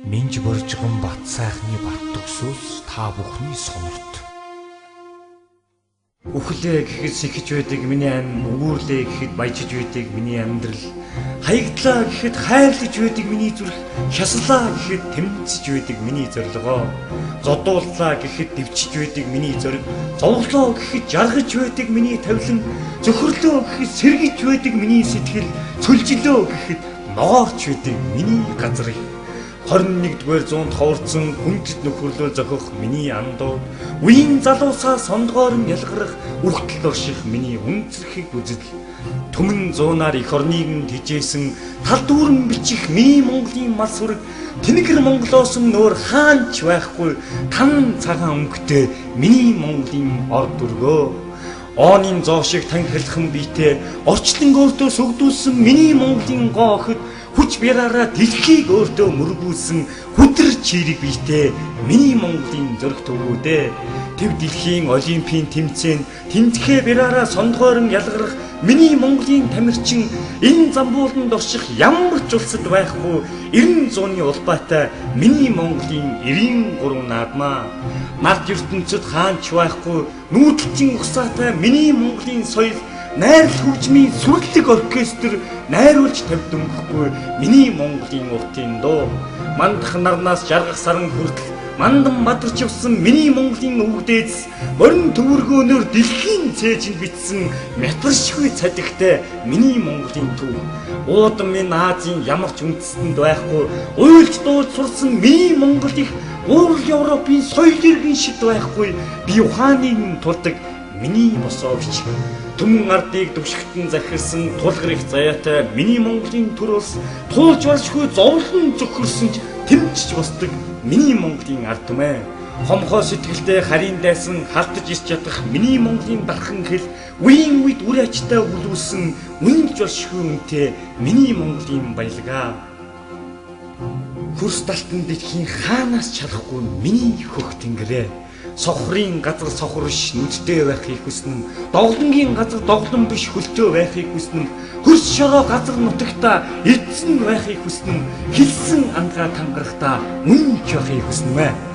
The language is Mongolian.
Минж боржгон бат сайхны бат төгсөөс та бүхний сонорт. Үхлээ гэхэд сэхэж байдаг миний ам, өгөөрлээ гэхэд баяжиж байдаг миний амьдрал, хаягдлаа гэхэд хайрлаж байдаг миний зүрх, хяслаа гэхэд тэмцэж байдаг миний зорилгоо, зодууллаа гэхэд дэвчиж байдаг миний зориг, зовлоо гэхэд жаргаж байдаг миний тавилан, зөхрлөө гэхэд сэргэж байдаг миний сэтгэл, цөлжилөө гэхэд ногоорч байдаг миний газрыг. 21-р зуунд ховорцсон хүндэт нөхөрлөө зохих миний андууд, үеийн залуусаа сондгоорн ялгарах үртэл орших миний үнцэрхийг үзэл, түмэн зуунаар эх орныг нь тижээсэн тал дүүрэн бичих миний Монголын мал сүрэг, тэнэгэр Монголоос нөөр хаанч байхгүй тан цагаан өнгөтэй миний Монголын ор дүргөө.Ооны зоо шиг танхилхан биетэй орчлон өөртөө сүгдүүлсэн миний Монголын гоо охид, хүч бяраараа дэлхийг өөртөө мөргүүлсэн хүдэр чирэг биетэй миний Монголын зөрг төвүүдээ. Тэв дэлхийн олимпийн тэмцээнд тэмцэхээ бяраараа сондгоорн ялгарах миний Монголын тамирчин, энэ замбууланд орших ямар ч улсад байхгүй 90 зууны улбаатай миний Монголын 93 наадмаа. Нарт ертөнцид хаанч байхгүй нүүдэлчин ухсаатай миний Монголын соёл, найрал хөгжмийн сүрлэг оркестр найруулж тавьдамгүй миний Монголын уртын дуу. Мандах нарнаас жаргах саран хүртэл мандан мадарч явсан миний Монголын өвгдөөс, морин төвөргөөнөөр дэлхийн цээжинд битсэн мятаршгүй цадигтай миний Монголын төв. Уудан минь Азийн ямар ч үндэстэнд байхгүй уйлж дуулж сурсан миний Монгол их уурал Европын соёл иргэн шид байхгүй би ухааныг тулдаг миний босоовч. Түмэн ардыг дэвшигтэн захирсан тулгар их заяатай миний Монголын төр улс, туулж баршгүй зовлон зөхөрсөн ч тэмчж босдог миний Монголын ард түмээ. Хомхоо сэтгэлдээ харийн дайсан халтаж ис чадах миний Монголын дархан хэл, үеийн үед үр ачтай үлүүлсэн үнэлж болшгүй үнэтэй миний Монголын баялгаа. Хөрс талтан дэлхийн хаанаас чадахгүй миний хөх тэнгэрээ. Сохрын газар сохорш нүдтэй байхыг хүснэ, доглонгийн газар доглон биш хөлтөө байхыг хүснэ, хөрс шороо газар нутагта эзэн байхыг хүснэ, хэлсэн ангаа тангарахта үнэнч байхыг хүснэ.